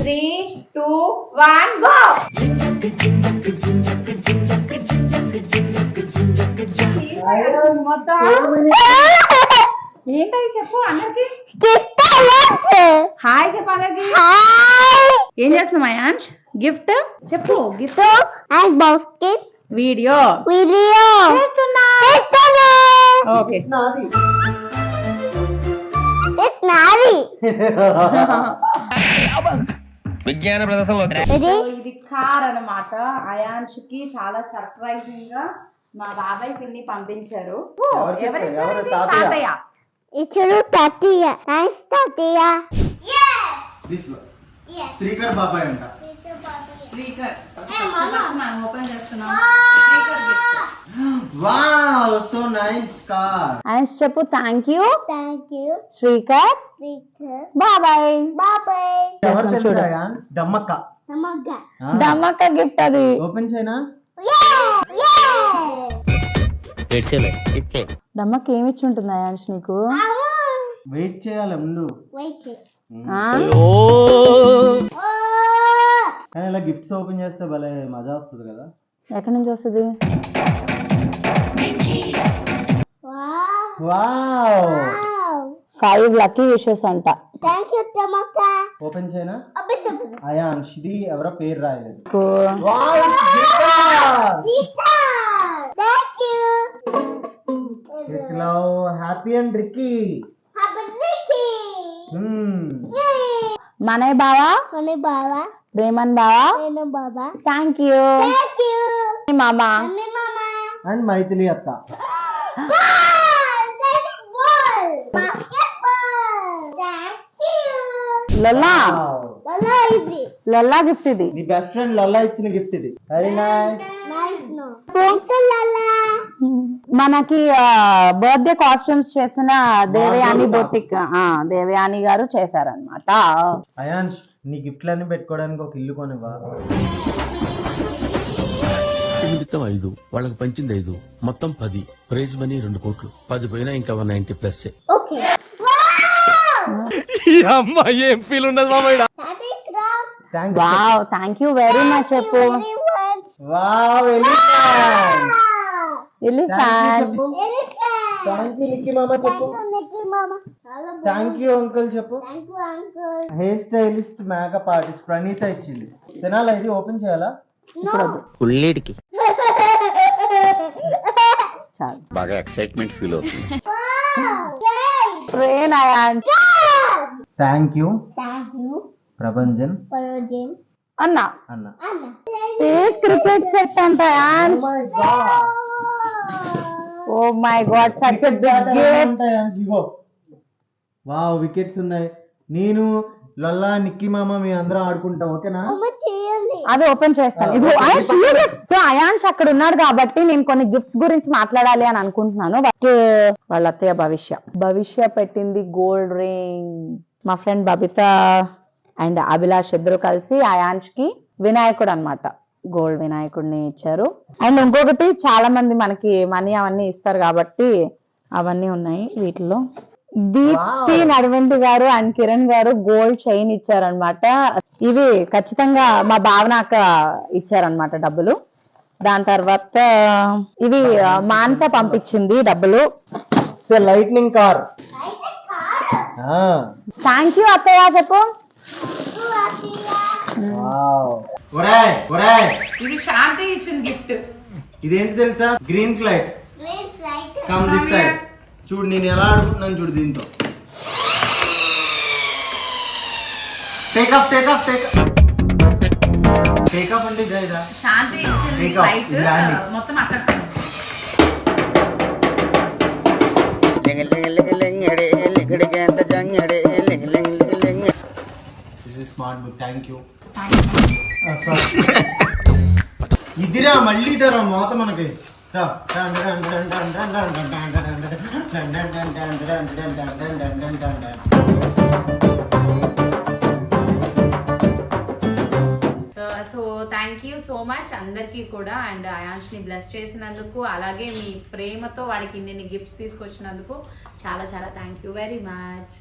3, 2, 1 go. ఏంటది చెప్పు అందరికి. హాయ్ చెప్పు అందరికి. ఏం చేస్తున్నావు అయాన్ష్? గిఫ్ట్ చెప్పు. గిఫ్ట్ వీడియో చేస్తున్నా. ఓకే విజ్ఞాన ప్రదర్శనలో ఇది కార్ అన్నమాట. అయాన్ష్ కి చాలా సర్ప్రైజింగ్ గా మా బాబాయ్ పిన్ని పంపించారు. తాతయ్య ఇచ్చారు. తాతయ్య నైస్ తాతయ్య. శ్రీకర్ బాబాయ్ అంట. శ్రీకర్ ఓపెన్ చేస్తున్నాం. Wow so nice car. Ayansh చెప్పు. థ్యాంక్ యూ శ్రీకర్ బాబాయ్. దమ్మక్క. దమ్మక్క గిఫ్ట్ అది. ఓపెన్ చేయనా? దమ్మక్క ఏమి ఇచ్చి ఉంటుంది అయాన్ష్ నీకు? వెయిట్ చేయాలి ముందు. కానీ ఇలా గిఫ్ట్స్ ఓపెన్ చేస్తే భలే మజా వస్తుంది కదా. ఎక్కడి నుంచి వస్తుంది? వావ్ 5 లక్కీ విషెస్ అంట. ఓపెన్ చేయనా? అయాన్ష్ ఇది ఎవరో పేరు రాయలేదు. Happy and Ricky. మనయ్ బావా ప్రేమన్ బావా థ్యాంక్ యూ మామా అండ్ మైథిలి అత్త. లల్లా గిఫ్ట్ ఇది. నీ బెస్ట్ ఫ్రెండ్ లల్లా ఇచ్చిన గిఫ్ట్ ఇది. Very nice. మనకి బర్త్డే కాస్ట్యూమ్స్ చేసిన దేవయాని బొటిక్ దేవయాని గారు చేశారనమాట. అయాన్ష్ నీ గిఫ్ట్లన్నీ పెట్టుకోవడానికి ఒక ఇల్లు కొనివ్వా. నిమిత్తం 5 వాళ్ళకి పంచింది 5 మొత్తం 10. ప్రైజ్ మనీ 2 కోట్లు. 10 పోయినా ఇంకా 190+. ఏం ఫీల్ ఉన్నది మామయ్య. Wow thank you very much చెప్పు. Wow elephant. Thank you Nikki మామ చెప్పు. థ్యాంక్ యూ అంకుల్ చెప్పు. Hair stylist makeup artist Praneetha ఇచ్చింది. తినాలా ఇది? ఓపెన్ చేయాలా? కుళ్ళేడికి బాగా ఎక్సైట్మెంట్ ఫీల్ అవుతుంది. థ్యాంక్ యూ ప్రభంజన్ అన్న క్రికెట్ సెట్ అంట. Oh my god such a big gift. Wow wickets ఉన్నాయి. నేను లల్లా నిక్కీ మామ మీ అందరం ఆడుకుంటాం. ఓకేనా? అది ఓపెన్ చేస్తాను. ఇది సో అయాన్ష్ అక్కడ ఉన్నాడు కాబట్టి నేను కొన్ని గిఫ్ట్స్ గురించి మాట్లాడాలి అని అనుకుంటున్నాను. బట్ వాళ్ళ అత్తయ్య భవిష్య పెట్టింది గోల్డ్ రింగ్. మా ఫ్రెండ్ బబిత అండ్ అభిలాష్ ఇద్దరు కలిసి అయాన్ష్ కి వినాయకుడు అన్నమాట, గోల్డ్ వినాయకుడిని ఇచ్చారు. అండ్ ఇంకొకటి చాలా మంది మనకి మనీ అవన్నీ ఇస్తారు కాబట్టి అవన్నీ ఉన్నాయి వీటిలో. దీప్తి నడవంతి గారు అండ్ కిరణ్ గారు గోల్డ్ చైన్ ఇచ్చారనమాట. ఇవి ఖచ్చితంగా మా భావనాక ఇచ్చారనమాట డబ్బులు. దాని తర్వాత ఇవి మానస పంపించింది డబ్బులు. Lightning car. థ్యాంక్ యూ అత్తయ్య చెప్పు. ఇది శాంతి ఇచ్చిన గిఫ్ట్. ఇదేంటి తెలుసా? Green flight. Come this side. చూడు నేను ఎలా ఆడుకుంటున్నాను చూడు దీంతో. టేక్ ఆఫ్ అంటే ఇదా? శాంతి ఇచ్చిన ఫ్లైట్ మొత్తం అక్కడ. Smart book. Thank you. ఇదిరా మళ్ళీ ఇదరా మోత మనకి. So thank you so much అందరికీ కూడా. అండ్ అయాన్ష్ ని బ్లెస్ చేసినందుకు, అలాగే మీ ప్రేమతో వాడికి ఇన్ని గిఫ్ట్స్ తీసుకొచ్చినందుకు చాలా చాలా థ్యాంక్ యూ వెరీ మచ్.